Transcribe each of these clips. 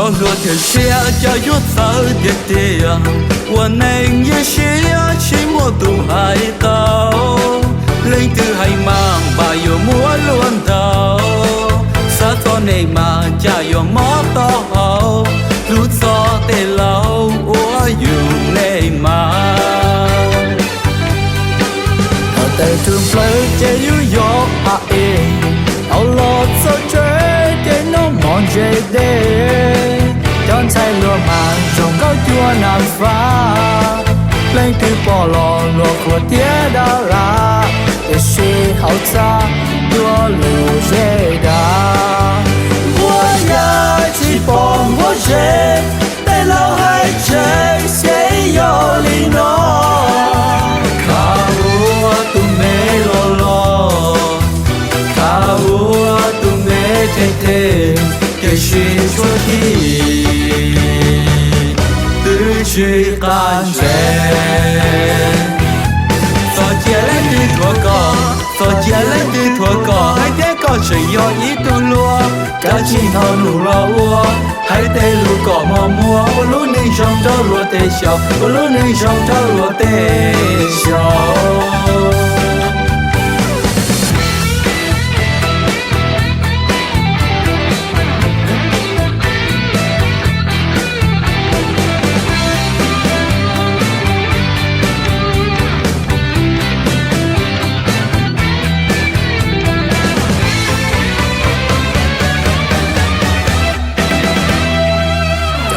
都落天下家有早点点，我能也是呀，起码都还到，lên từ hai mang bà yo mua luôn đầu, sa thọ này mà cha yo mót to, lúc gió tê lâu, ủa dùng này mà. Tại trường plei chế yu yo a e, ao lo cho chế để nó mòn chế đê, đón say lúa màng trồng cao chua nằm phá, lên từ bỏ lò lúa của tía đã là, để suy hậu xa lúa lúa chế đã. Vua ya chỉ bỏ vua chế, để lâu hai chế sẽ yo li nó. Cái chuyện chúa thi từ chuyện can chèn so chia lên từ thua cỏ so chia lên từ thua cỏ hai té có chuyện do ý tu lúa cả chi thao nụ lo ua hai té lú cỏ mò mua lú nên trong đó lúa tê xào lú nên trong đó lúa tê xào.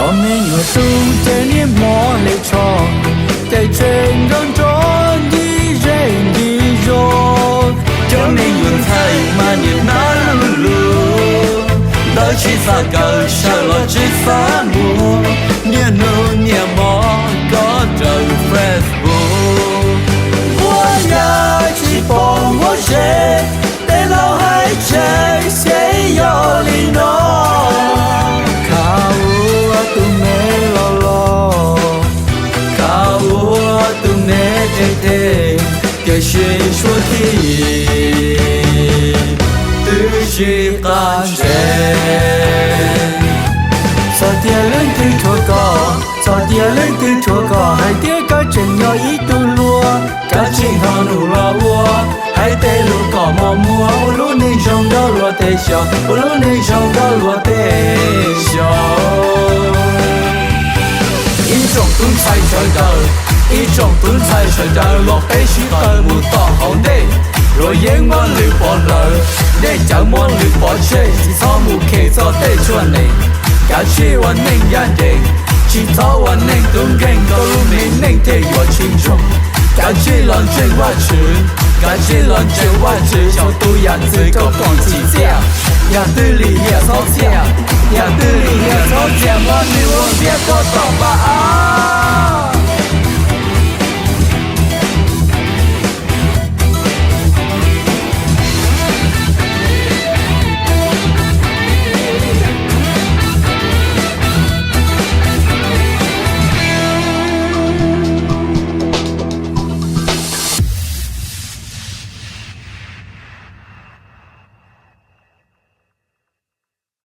Cho mình người tu trên niềm mò lệ tròn, để trên đơn trốn đi rèn đi rồi. Cho mình người thầy mà niềm nó luôn luôn, đó chỉ xa cờ sao lo chỉ xa mùa, niềm nụ niềm mò có trời Facebook. Vua ya chỉ bỏ vua chế, để lâu hai chế sẽ yo li nó. Cái chuyện chúa thi từ chuyện can chèn so tia lên từ thua cỏ so tia lên từ thua cỏ hai tia có chuyện nhỏ ý tu lúa cả chuyện thao nụ lo ua hai tê lú cỏ mò mua lú nên trong đó lúa tê xào lú nên trong đó lúa tê xào. Ý trong tuấn sai trời đời ý trong tuấn sai trời đời lọt bể sĩ đời mù tỏ hậu đê rồi yên món lưu bỏ lời để chẳng món lưu bỏ chê chỉ thó mù kê cho tê chuan này cả chi hoàn ninh gian đề chỉ thó hoàn ninh tuấn ganh có lúc mình ninh thế yo chinh trọng cả chi lần trên hoa chữ cả chi lần trên hoa chữ cho tôi nhận dưới có còn chỉ xea nhà tư lý nhà xó xea nhà tư lý nhà xó xea món lưu ôn biết có tỏ ba